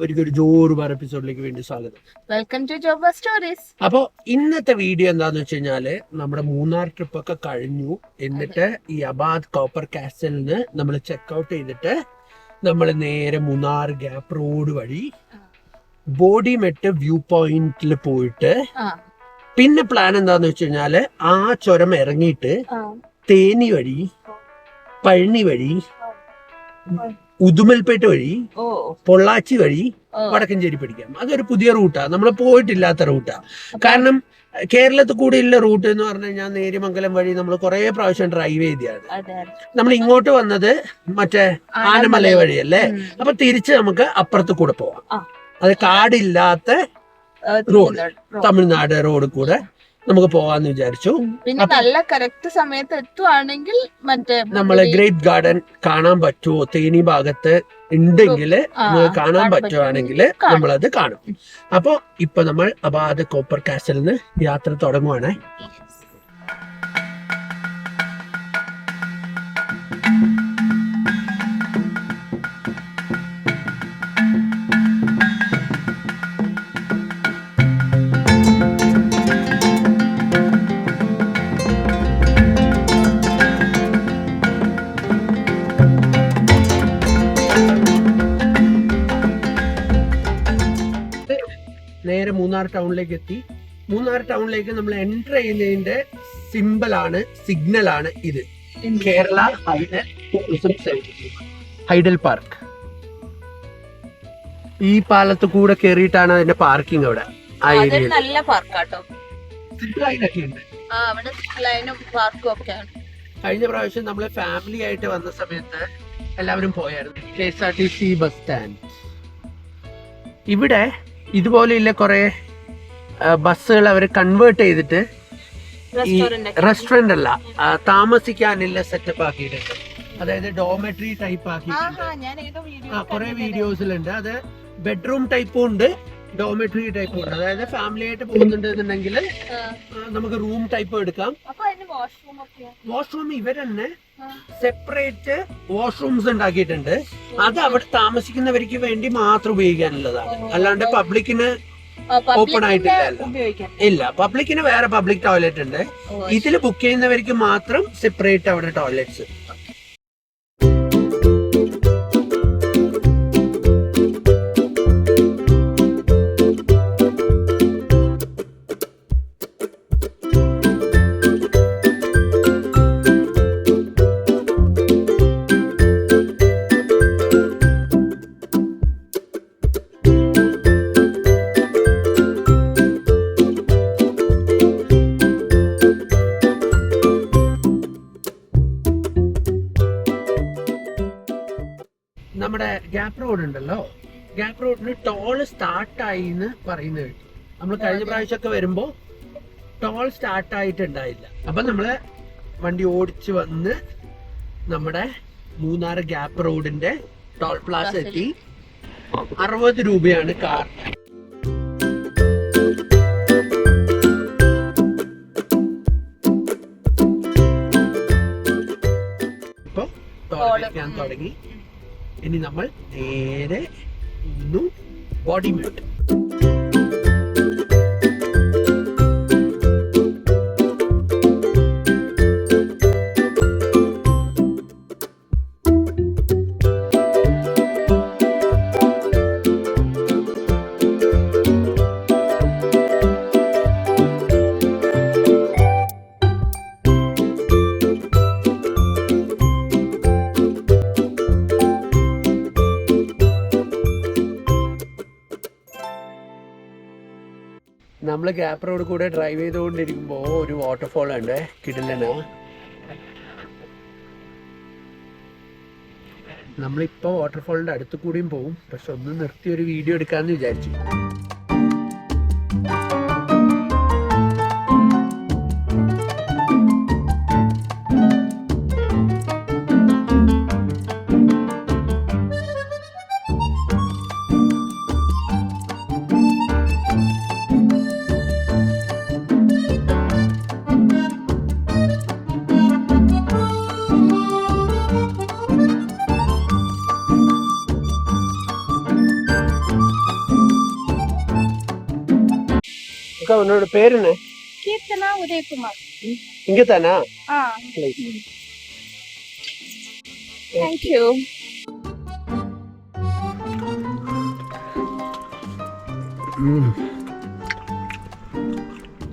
എല്ലാവർക്കും ഒരു ജോറുപാർ എപ്പിസോഡിലേക്ക് വേണ്ടി സ്വാഗതം. വെൽക്കം ടു ജോബ സ്റ്റോറീസ്. അപ്പോൾ ഇന്നത്തെ വീഡിയോ എന്താന്ന് വെച്ച് കഴിഞ്ഞാല് നമ്മുടെ മൂന്നാർ ട്രിപ്പ് ഒക്കെ കഴിഞ്ഞു. എന്നിട്ട് ഈ അബാദ് കോപ്പർ കാസ്റ്റലിന് നമ്മൾ ചെക്ക്ഔട്ട് ചെയ്തിട്ട് നമ്മൾ നേരെ മൂന്നാർ ഗ്യാപ്പ് റോഡ് വഴി ബോഡിമെട്ട് വ്യൂ പോയിന്റിൽ പോയിട്ട് പിന്നെ പ്ലാൻ എന്താന്ന് വെച്ച് കഴിഞ്ഞാല് ആ ചുരം ഇറങ്ങിയിട്ട് തേനി വഴി, പഴനി വഴി, ഉദുമൽപേട്ട് വഴി, പൊള്ളാച്ചി വഴി വടക്കഞ്ചേരി പിടിക്കാം. അതൊരു പുതിയ റൂട്ടാ, നമ്മൾ പോയിട്ടില്ലാത്ത റൂട്ടാ. കാരണം കേരളത്തിൽ കൂടെയുള്ള റൂട്ട് എന്ന് പറഞ്ഞു കഴിഞ്ഞാൽ നേര്യമംഗലം വഴി നമ്മൾ കുറെ പ്രാവശ്യം ഡ്രൈവ് ചെയ്തതാണ്. നമ്മൾ ഇങ്ങോട്ട് വന്നത് മറ്റേ ആനമല വഴിയല്ലേ. അപ്പൊ തിരിച്ച് നമുക്ക് അപ്പുറത്ത് കൂടെ പോവാം. അത് കാടില്ലാത്ത റോഡ്, തമിഴ്നാട് റോഡ് കൂടെ നമുക്ക് പോവാന്ന് വിചാരിച്ചു. പിന്നെ നല്ല കറക്റ്റ് സമയത്ത് എത്തുവാണെങ്കിൽ മറ്റേ നമ്മള് ഗ്രേപ്പ് ഗാർഡൻ കാണാൻ പറ്റുമോ, തേനി ഭാഗത്ത് ഉണ്ടെങ്കിൽ കാണാൻ പറ്റുവാണെങ്കിൽ നമ്മളത് കാണും. അപ്പൊ ഇപ്പൊ നമ്മൾ അബാദ് കോപ്പർ കാസ്റ്റലിന് യാത്ര തുടങ്ങുവാണ്. നേരെ മൂന്നാർ ടൗണിലേക്ക് എത്തി. മൂന്നാർ ടൗണിലേക്ക് നമ്മൾ എൻ്റർ ചെയ്യുന്നതിന്റെ സിഗ്നലാണ് ഇത്, കേരള ഹൈഡൽ പാർക്ക്. ഈ പാലത്ത് കൂടെ കയറിയിട്ടാണ് അതിന്റെ പാർക്കിംഗ്. അവിടെ നല്ല പാർക്കാട്ടോ, കഴിഞ്ഞ പ്രാവശ്യം നമ്മള് ഫാമിലി ആയിട്ട് വന്ന സമയത്ത് എല്ലാവരും പോയായിരുന്നു. KSRTC bus stand. ഇവിടെ ഇതുപോലെയുള്ള കുറെ ബസ്സുകൾ അവർ കൺവേർട്ട് ചെയ്തിട്ട് ഈ റെസ്റ്റോറന്റ് അല്ല, താമസിക്കാനുള്ള സെറ്റപ്പ് ആക്കിയിട്ടുണ്ട്. അതായത് ഡോമെട്രി ടൈപ്പ് ആക്കിയിട്ടുണ്ട്. കുറെ വീഡിയോസിലുണ്ട്. അത് ബെഡ്റൂം ടൈപ്പും ഉണ്ട്, ഡോമെട്രി ടൈപ്പും ഉണ്ട്. അതായത് ഫാമിലി ആയിട്ട് പോകുന്നുണ്ടെന്നുണ്ടെങ്കിൽ നമുക്ക് റൂം ടൈപ്പ് എടുക്കാം. വാഷ്റൂം ഇവർ തന്നെ സെപ്പറേറ്റ് വാഷ്റൂംസ് ഉണ്ടാക്കിയിട്ടുണ്ട്. അത് അവിടെ താമസിക്കുന്നവർക്ക് വേണ്ടി മാത്രം ഉപയോഗിക്കാനുള്ളതാണ്. അല്ലാണ്ട് പബ്ലിക്കിന് ഓപ്പൺ ആയിട്ടില്ല. ഇല്ല, പബ്ലിക്കിന് വേറെ പബ്ലിക് ടോയ്ലറ്റ് ഉണ്ട്. ഇതിൽ ബുക്ക് ചെയ്യുന്നവർക്ക് മാത്രം സെപ്പറേറ്റ് അവിടെ ടോയ്ലറ്റ്സ്. നമ്മുടെ ഗ്യാപ്പ് റോഡ് ഉണ്ടല്ലോ, ഗ്യാപ്പ് റോഡിന് ടോൾ സ്റ്റാർട്ടായി എന്ന് പറയുന്നത് കേട്ടു. നമ്മൾ കഴിഞ്ഞ പ്രാവശ്യമൊക്കെ വരുമ്പോ ടോൾ സ്റ്റാർട്ടായിട്ടുണ്ടായില്ല. അപ്പൊ നമ്മള് വണ്ടി ഓടിച്ചു വന്ന് നമ്മുടെ മൂന്നാർ ഗ്യാപ്പ് റോഡിന്റെ ടോൾ പ്ലാസ എത്തി. 60 രൂപയാണ് കാർ. ഇപ്പൊ ടോൾ അടിക്കാൻ തുടങ്ങി. ഇനി നമ്മൾ നേരെ ബോഡിമെട്ട്. നമ്മൾ ഗ്യാപ്പ് റോഡ് കൂടെ ഡ്രൈവ് ചെയ്തുകൊണ്ടിരിക്കുമ്പോൾ ഒരു വാട്ടർഫോൾ ഉണ്ട്, കിടിലന. നമ്മളിപ്പോൾ വാട്ടർഫോളിന്റെ അടുത്ത് കൂടിയും പോകും. പക്ഷെ ഒന്ന് നിർത്തി ഒരു വീഡിയോ എടുക്കാമെന്ന് വിചാരിച്ചു. அக்கா உன்னோட பேர் என்ன? கீர்த்தனா உதயகுமார். இங்க தானா? Thank you.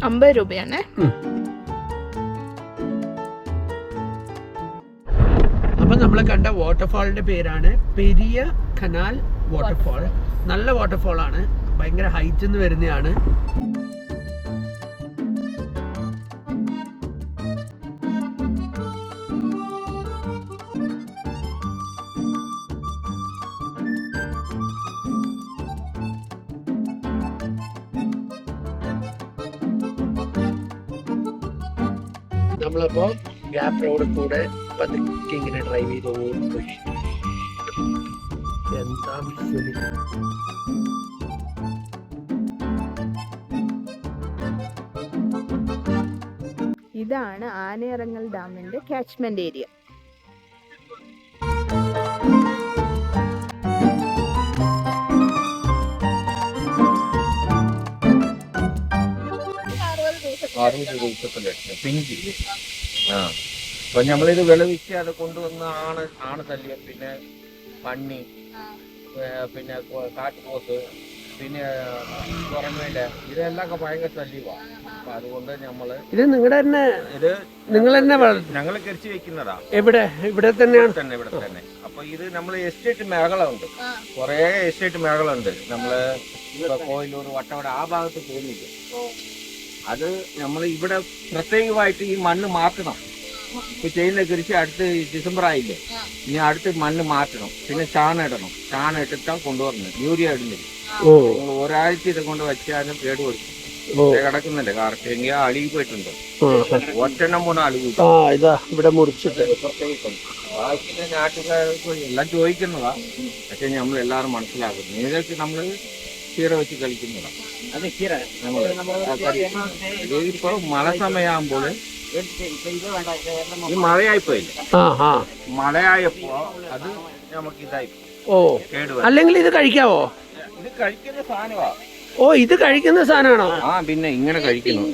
50 രൂപയാണ്. അപ്പൊ നമ്മൾ കണ്ട വാട്ടർഫാളിന്റെ പേരാണ് പെരിയ കനാൽ വാട്ടർഫാൾ. നല്ല വാട്ടർഫാൾ ആണ്, ഭയങ്കര ഹൈറ്റ് നിന്ന് വരുന്നതാണ്. നമ്മളിപ്പോ ഗ്യാപ്പ് റോഡ് കൂടെ പതുക്കെ ഇങ്ങനെ ഡ്രൈവ് ചെയ്ത് പോയി. എന്താ വിഷ്വലി. ഇതാണ് ആനയിറങ്ങൽ ഡാമിന്റെ കാച്ച്മെന്റ് ഏരിയ. പിഞ്ചി അപ്പൊ നമ്മളിത് വിളവിച്ച് അത് കൊണ്ടുവന്ന് ആണ് ശല്യം, പിന്നെ പന്നി, പിന്നെ കാട്ടുപോത്ത്, പിന്നെ കുരങ്ങയില, ഇതെല്ലാം ഭയങ്കര ശല്യമാണ്. അപ്പൊ അതുകൊണ്ട് ഇത് നിങ്ങളുടെ തന്നെ ഇത് നിങ്ങൾ തന്നെ ഞങ്ങൾ കൃഷി വെക്കുന്നതാ. ഇവിടെ തന്നെയാണ് ഇവിടെ തന്നെ. അപ്പൊ ഇത് നമ്മൾ എസ്റ്റേറ്റ് മേഖലയുണ്ട്, കുറെ എസ്റ്റേറ്റ് മേഖലയുണ്ട്. നമ്മള് കോയിലൂർ, വട്ടവട ആ ഭാഗത്ത് പോകുന്നില്ല. അത് നമ്മൾ ഇവിടെ പ്രത്യേകമായിട്ട് ഈ മണ്ണ് മാറ്റണം. ഇപ്പൊ ചെയ്യുന്ന കൃഷി അടുത്ത് ഡിസംബർ ആയില്ലേ, ഇനി അടുത്ത് മണ്ണ് മാറ്റണം. പിന്നെ ചാണകം ഇടണം. ചാണകം ഇട്ടിട്ടാണ് കൊണ്ടുവരുന്നത്, യൂറിയ ഇടുന്നില്ല. ഒരാഴ്ച ഇത് കൊണ്ട് വെച്ചാലും കേട് കൊടുക്കും. കിടക്കുന്നുണ്ട് കാർക്ക് എങ്കിൽ അഴുകി പോയിട്ടുണ്ട്. ഒറ്റെണ്ണം പോണ അഴുകി. ഇവിടെ മുറിച്ചിട്ട് ബാക്കി നാട്ടുകാർക്ക് എല്ലാം ചോദിക്കുന്നതാ. പക്ഷെ നമ്മൾ എല്ലാവരും മനസ്സിലാക്കുന്നു. നിങ്ങൾക്ക് നമ്മള് കീര വെച്ച് കളിക്കുന്നതാ. ഇപ്പൊ മഴ സമയമാകുമ്പോൾ ഈ മഴയായിപ്പോയില്ലേ, മഴയായപ്പോ അത് നമുക്ക് ഇതായി കേടുവരും. അല്ലെങ്കിൽ ഇത് കഴിക്കാവോ? ഇത് കഴിക്കുന്ന സാധനമാ. ഇത് കഴിക്കുന്ന സാധനമാണോ? പിന്നെ ഇങ്ങനെ കഴിക്കുന്നു.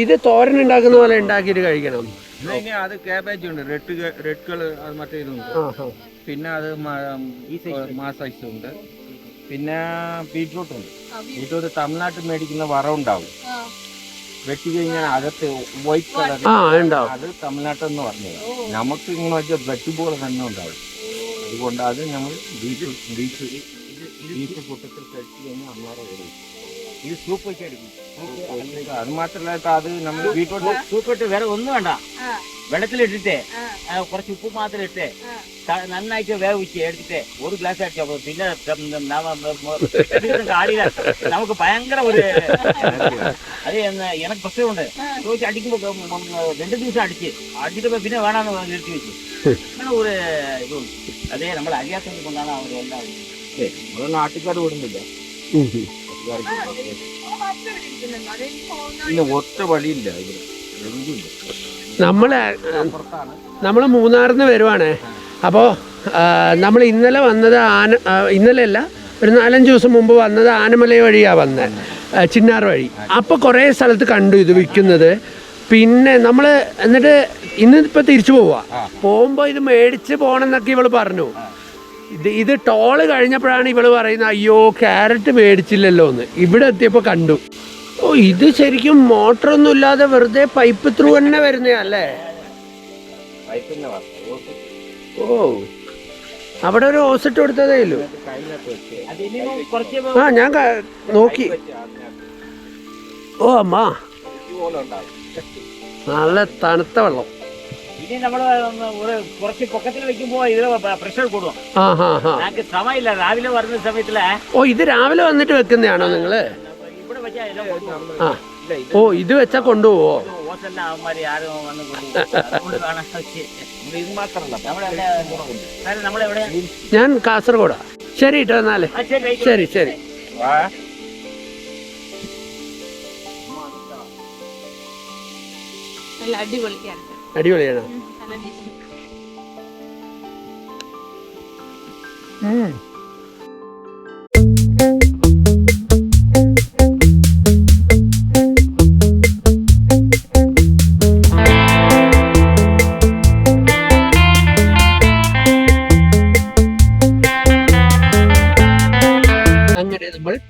ഇത് തോരൻ ഉണ്ടാക്കുന്ന പോലെ ഉണ്ടാക്കിയിട്ട് കഴിക്കണം. അത് കാബേജ് ഉണ്ട്, റെഡ് കളർ, അത് മറ്റേ ഇതുണ്ട്. പിന്നെ അത് മാസൈസ് ഉണ്ട്. പിന്നെ ബീറ്റ്റൂട്ട് ഉണ്ട്. ബീറ്റ്റൂട്ട് തമിഴ്നാട്ടിൽ മേടിക്കുന്ന വറവുണ്ടാവും. വെട്ടി കഴിഞ്ഞാൽ അകത്ത് വൈറ്റ് കളർ, അത് തമിഴ്നാട്ടെന്ന് പറഞ്ഞത്. നമുക്ക് ഇങ്ങനെ വെച്ചാൽ വെട്ടുപോലെ തന്നെ ഉണ്ടാവും. അതുകൊണ്ട് അത് നമ്മൾ ബീഫ് കൂട്ടത്തിൽ കഴിച്ചു കഴിഞ്ഞാൽ അമ്മമാരെ വരും. ഇത് സൂപ്പ് വെച്ച് എടുക്കും. അത് മാത്രമല്ല, അത് നമ്മൾ ബീറ്റ്റൂട്ട് സൂപ്പ് ഇട്ട് വേറെ ഒന്നും വേണ്ട, വെള്ളത്തിലിട്ടിട്ട് കുറച്ച് ഉപ്പ് മാത്രം ഇട്ട് നന്നായിട്ട് വേവിച്ച് എടുത്തിട്ട് ഒരു ഗ്ലാസ് അടിച്ചോ. പിന്നെ കാടില്ല, നമുക്ക് ഭയങ്കര ഒരു അത് എനിക്ക് പ്രശ്നമുണ്ട്. ചോദിച്ച് അടിക്കുമ്പോ 2 ദിവസം അടിച്ചിട്ട് പിന്നെ വേണമെന്ന് നിർത്തി വെച്ചു. അങ്ങനെ ഒരു ഇതുണ്ട്. അതേ നമ്മൾ അറിയാത്തത് കൊണ്ടാണ് അവരെല്ലാം നാട്ടുകാർ വിടുന്നില്ല. പിന്നെ ഒറ്റ വഴിയില്ല ഇവിടെ, നമ്മള് മൂന്നാറിന്ന് വരുവാണ്. അപ്പോൾ നമ്മൾ ഇന്നലെ വന്നത് ഇന്നലെയല്ല, ഒരു 4-5 ദിവസം മുമ്പ് വന്നത് ആനമല വഴിയാണ് വന്നത്, ചിന്നാർ വഴി. അപ്പോൾ കുറേ സ്ഥലത്ത് കണ്ടു ഇത് വിൽക്കുന്നത്. പിന്നെ നമ്മൾ എന്നിട്ട് ഇന്നിപ്പോൾ തിരിച്ചു പോകുമ്പോൾ ഇത് മേടിച്ച് പോകണമെന്നൊക്കെ ഇവള് പറഞ്ഞു. ഇത് ടോള് കഴിഞ്ഞപ്പോഴാണ് ഇവള് പറയുന്നത്, അയ്യോ ക്യാരറ്റ് മേടിച്ചില്ലല്ലോ എന്ന്. ഇവിടെ എത്തിയപ്പോൾ കണ്ടു. ഇത് ശരിക്കും മോട്ടറൊന്നും ഇല്ലാതെ വെറുതെ പൈപ്പ് ത്രൂ തന്നെ വരുന്നതല്ലേ? അവിടെ ഒരു ഓസിട്ട് കൊടുത്തതേ ഉള്ളൂ. ഞാൻ നോക്കി. അമ്മ നല്ല തണുത്ത വെള്ളം. ഇനി നമ്മള് കുറച്ച് പൊക്കത്തിൽ വെക്കുമ്പോ ഇതിന് പ്രഷർ കൂടും. ഞങ്ങൾക്ക് സമയമില്ല രാവിലെ വരുന്ന സമയത്തില്. ഇത് രാവിലെ വന്നിട്ട് വെക്കുന്നതാണോ നിങ്ങള്? ഇവിടെ വെച്ചാൽ ഇത് വെച്ചാ കൊണ്ടുപോവോ? ഞാൻ കാസർഗോഡാ. ശരി കേട്ടോ, എന്നാലേ ശരി ശരി. അടിപൊളിയാണോ?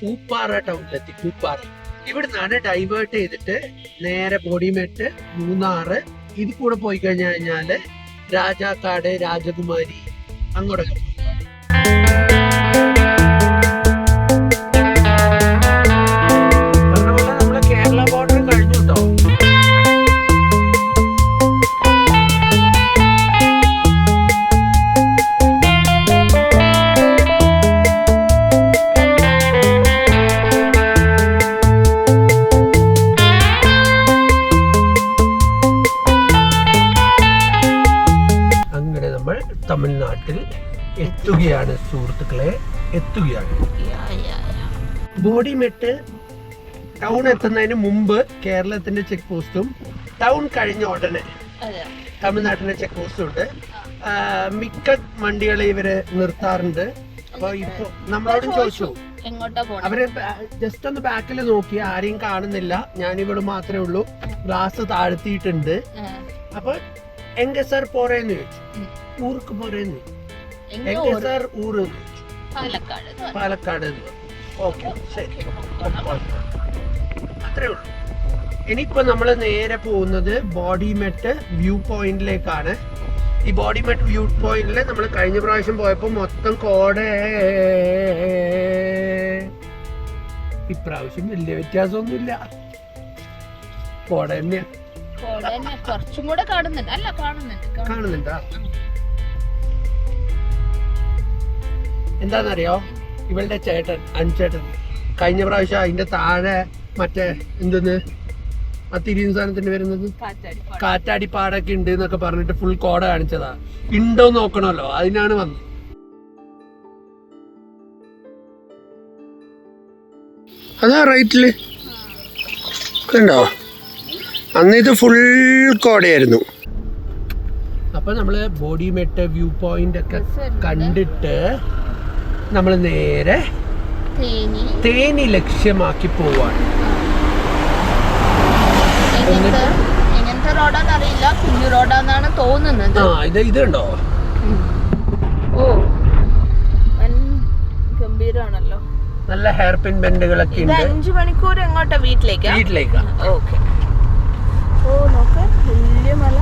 പൂപ്പാറ ടൗണിലെത്തി. പൂപ്പാറ ഇവിടുന്നാണ് ഡൈവേർട്ട് ചെയ്തിട്ട് നേരെ ബോഡിമെട്ട്, മൂന്നാറ്, ഇത് കൂടെ പോയി കഴിഞ്ഞാല് രാജാക്കാട്, രാജകുമാരി അങ്ങോട്ടൊക്കെ. പറഞ്ഞ നമ്മള് കേരള ബോർഡർ കഴിഞ്ഞു കേട്ടോ. തമിഴ്നാട്ടിൽ എത്തുകയാണ് സുഹൃത്തുക്കളെ, എത്തുകയാണ്. ബോഡിമെട്ട് ടൗൺ എത്തുന്നതിന് മുമ്പ് കേരളത്തിന്റെ ചെക്ക് പോസ്റ്റും ടൗൺ കഴിഞ്ഞ ഉടനെ തമിഴ്നാട്ടിന്റെ ചെക്ക് പോസ്റ്റും ഉണ്ട്. മിക്ക വണ്ടികളെ ഇവര് നിർത്താറുണ്ട്. അപ്പൊ ഇപ്പൊ നമ്മളോടും ചോദിച്ചു, അവര് ജസ്റ്റ് ഒന്ന് ബാക്കിൽ നോക്കി, ആരെയും കാണുന്നില്ല, ഞാനിവിടെ മാത്രമേ ഉള്ളൂ, ഗ്ലാസ് താഴ്ത്തിയിട്ടുണ്ട്. അപ്പൊ എങ്ക സാർ പോറേന്ന് ചോദിച്ചു, ഊർക്ക് പോരേന്ന്. എങ്ക സാർ ഊര് പാലക്കാട്. ഓക്കെ ശരി, അത്രേ ഉള്ളൂ. ഇനിയിപ്പോ നമ്മള് നേരെ പോകുന്നത് ബോഡിമെട്ട് വ്യൂ പോയിന്റിലേക്കാണ്. ഈ ബോഡിമെട്ട് വ്യൂ പോയിന്റില് നമ്മൾ കഴിഞ്ഞ പ്രാവശ്യം പോയപ്പോ മൊത്തം കോട, ഇപ്രാവശ്യം വലിയ വ്യത്യാസമൊന്നുമില്ല, കോട തന്നെയാ. കുറച്ചും കൂടെ കാണുന്നുണ്ടാ. എന്താന്നറിയോ, ഇവളുടെ ചേട്ടൻ അഞ്ചേട്ടൻ കഴിഞ്ഞ പ്രാവശ്യം അതിന്റെ താഴെ മറ്റേ എന്തെന്ന് ആ തിരിയുന്ന സാധനത്തിന് വരുന്നത് കാറ്റാടിപ്പാടൊക്കെ ഉണ്ട് എന്നൊക്കെ പറഞ്ഞിട്ട് ഫുൾ കോട കാണിച്ചതാ. ഉണ്ടോ നോക്കണമല്ലോ, അതിനാണ് വന്നത്. അതാ റൈറ്റില് കണ്ടോ, അന്ന് ഇത് ഫുൾ കോടയായിരുന്നു. അപ്പൊ നമ്മള് ബോഡിമെട്ട് വ്യൂ പോയിന്റ് ഒക്കെ കണ്ടിട്ട് നമ്മൾ നേരെ തേനി ലക്ഷ്യമാക്കി പോവാണ്. എങ്ങനത്തെ റോഡാന്ന് അറിയില്ല, കുഞ്ഞു റോഡാന്നാണ് തോന്നുന്നത്. ഇത് കണ്ടോ, ഓ ഗംഭീരാണല്ലോ, നല്ല ഹെയർ പിൻ ബെൻഡുകളൊക്കെ ഉണ്ട്. 5 മണിക്കൂർ എങ്ങോട്ടാ? വീട്ടിലേക്കാ. ഓക്കെ. ഓ നോക്ക്, വലിയ മല.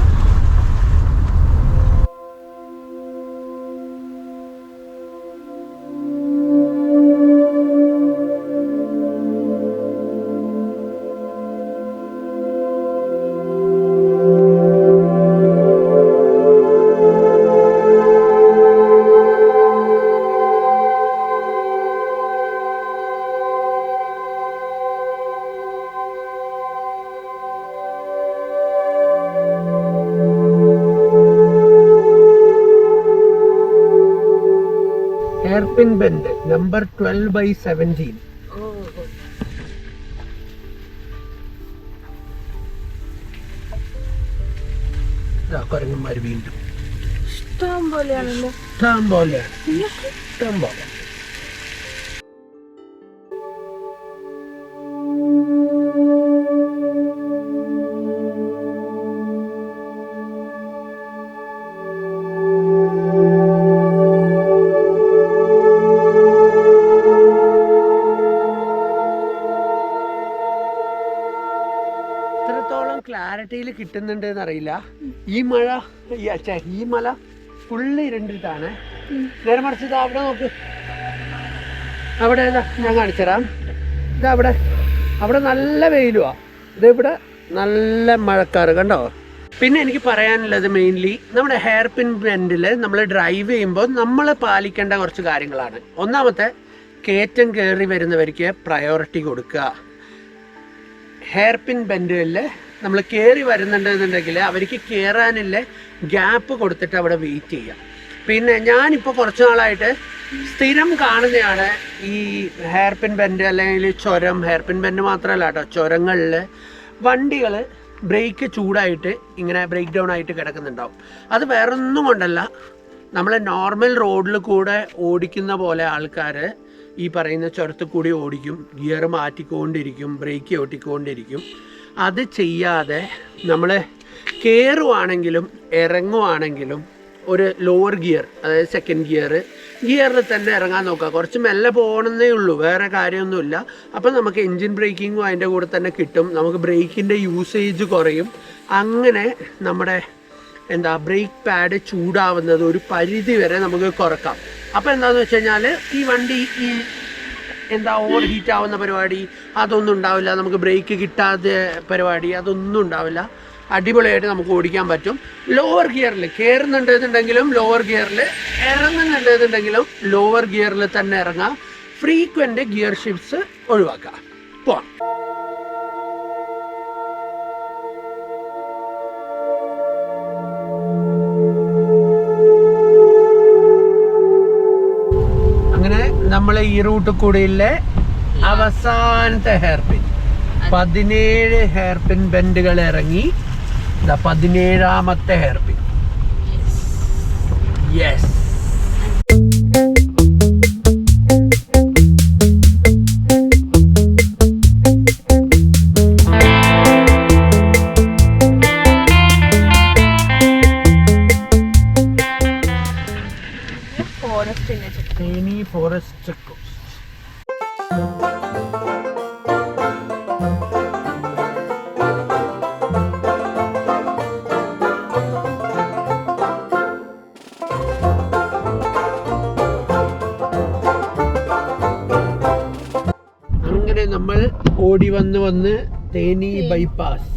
Hairpin bend number 12/17. കൊരങ്ങന്മാര് വീണ്ടും ഇഷ്ടം പോലെയാണല്ലോ. ഇഷ്ടം പോലെ. ക്ലാരിറ്റിയിൽ കിട്ടുന്നുണ്ട് എന്നറിയില്ല. ഈ മല ഫുള്ള് ഇരുണ്ടിട്ടാണ്. നേരെ മറിച്ച് അവിടെ നോക്ക്, അവിടെ ഞാൻ കാണിച്ചുതരാം. അവിടെ നല്ല വെയിലുവാ, ഇവിടെ നല്ല മഴക്കാറ് കണ്ടോ. പിന്നെ എനിക്ക് പറയാനുള്ളത് മെയിൻലി നമ്മുടെ ഹെയർ പിൻ ബെൻഡിൽ നമ്മൾ ഡ്രൈവ് ചെയ്യുമ്പോൾ നമ്മൾ പാലിക്കേണ്ട കുറച്ച് കാര്യങ്ങളാണ്. ഒന്നാമത്തെ, കയറ്റം കയറി വരുന്നവർക്ക് പ്രയോറിറ്റി കൊടുക്കുക. ഹെയർ പിൻ ബെൻഡുകളിൽ നമ്മൾ കയറി വരുന്നുണ്ടെന്നുണ്ടെങ്കിൽ അവർക്ക് കയറാനുള്ള ഗ്യാപ്പ് കൊടുത്തിട്ട് അവിടെ വെയിറ്റ് ചെയ്യാം. പിന്നെ ഞാനിപ്പോൾ കുറച്ച് നാളായിട്ട് സ്ഥിരം കാണുന്നതാണ് ഈ ഹെയർ പിൻ ബെൻഡ് അല്ലെങ്കിൽ ചുരം, ഹെയർ പിൻ ബെൻഡ് മാത്രമല്ല കേട്ടോ, ചുരങ്ങളിൽ വണ്ടികൾ ബ്രേക്ക് ചൂടായിട്ട് ഇങ്ങനെ ബ്രേക്ക് ഡൗൺ ആയിട്ട് കിടക്കുന്നുണ്ടാവും. അത് വേറൊന്നും കൊണ്ടല്ല, നമ്മൾ നോർമൽ റോഡിൽ കൂടെ ഓടിക്കുന്ന പോലെ ആൾക്കാർ ഈ പറയുന്ന ചുരത്തിൽ കൂടി ഓടിക്കും, ഗിയർ മാറ്റിക്കൊണ്ടിരിക്കും, ബ്രേക്ക് ഓട്ടിക്കൊണ്ടിരിക്കും. അത് ചെയ്യാതെ നമ്മൾ കയറുവാണെങ്കിലും ഇറങ്ങുവാണെങ്കിലും ഒരു ലോവർ ഗിയർ, അതായത് സെക്കൻഡ് ഗിയറിൽ തന്നെ ഇറങ്ങാൻ നോക്കുക. കുറച്ച് മെല്ലെ പോകണമെന്നേ ഉള്ളൂ, വേറെ കാര്യമൊന്നുമില്ല. അപ്പം നമുക്ക് എൻജിൻ ബ്രേക്കിങ്ങും അതിൻ്റെ കൂടെ തന്നെ കിട്ടും. നമുക്ക് ബ്രേക്കിൻ്റെ യൂസേജ് കുറയും. അങ്ങനെ നമ്മുടെ ബ്രേക്ക് പാഡ് ചൂടാവുന്നത് ഒരു പരിധി വരെ നമുക്ക് കുറക്കാം. അപ്പോൾ എന്താണെന്ന് വെച്ച് കഴിഞ്ഞാൽ ഈ വണ്ടി ഓവർ ഹീറ്റ് ആവുന്ന പരിപാടി അതൊന്നും ഉണ്ടാവില്ല. നമുക്ക് ബ്രേക്ക് കിട്ടാതെ പരിപാടി അതൊന്നും ഉണ്ടാവില്ല. അടിപൊളിയായിട്ട് നമുക്ക് ഓടിക്കാൻ പറ്റും. ലോവർ ഗിയറിൽ കയറുന്നുണ്ടെന്നുണ്ടെങ്കിലും ലോവർ ഗിയറിൽ ഇറങ്ങുന്നുണ്ടെന്നുണ്ടെങ്കിലും ലോവർ ഗിയറിൽ തന്നെ ഇറങ്ങാം. ഫ്രീക്വൻ്റ് ഗിയർ ഷിഫ്റ്റ്സ് ഒഴിവാക്കുക. പോവാം. അങ്ങനെ നമ്മൾ ഈ റൂട്ട് കൂടിയിലെ അവസാനത്തെ ഹെയർ പിൻ 17 ഹെയർ പിൻ ബെൻഡുകൾ ഇറങ്ങി 17ാമത്തെ hair pin. Yes. Theni forest check post. അങ്ങനെ നമ്മൾ ഓടി വന്ന് തേനി ബൈപ്പാസ്.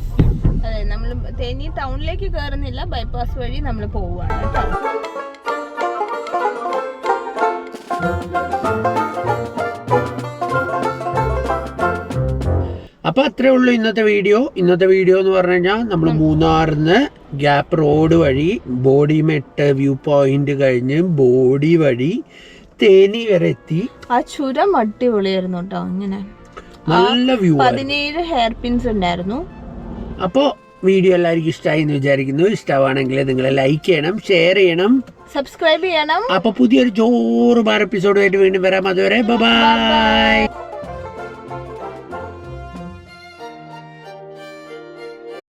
അതെ, നമ്മൾ തേനി ടൗണിലേക്ക് കയറുന്നില്ല, ബൈപ്പാസ് വഴി നമ്മൾ പോവുകയാണ് കേട്ടോ. അപ്പോൾ അത്രേ ഉള്ളൂ ഇന്നത്തെ വീഡിയോ. എന്ന് പറഞ്ഞു കഴിഞ്ഞാൽ നമ്മൾ മൂന്നാറിന്ന് ഗ്യാപ്പ് റോഡ് വഴി ബോഡിമെട്ട് വ്യൂ പോയിന്റ് കഴിഞ്ഞ് ബോഡി വഴി തേനി വരെ എത്തി. ആ ചുരം അടിപൊളിയായിരുന്നു കേട്ടോ. ഇങ്ങനെ നല്ല വ്യൂ, 17 ഹെയർ പിൻസ് ഉണ്ടായിരുന്നു. അപ്പോൾ വീഡിയോ എല്ലാവർക്കും ഇഷ്ടമായി എന്ന് വിചാരിക്കുന്നു. ഇഷ്ടമാണെങ്കിൽ നിങ്ങൾ ലൈക്ക് ചെയ്യണം, ഷെയർ ചെയ്യണം, സബ്സ്ക്രൈബ് ചെയ്യണം. അപ്പോൾ പുതിയൊരു ജോറ് ബാർ എപ്പിസോഡുമായിട്ട് വീണ്ടും വരാം. അതുവരെ ബൈ.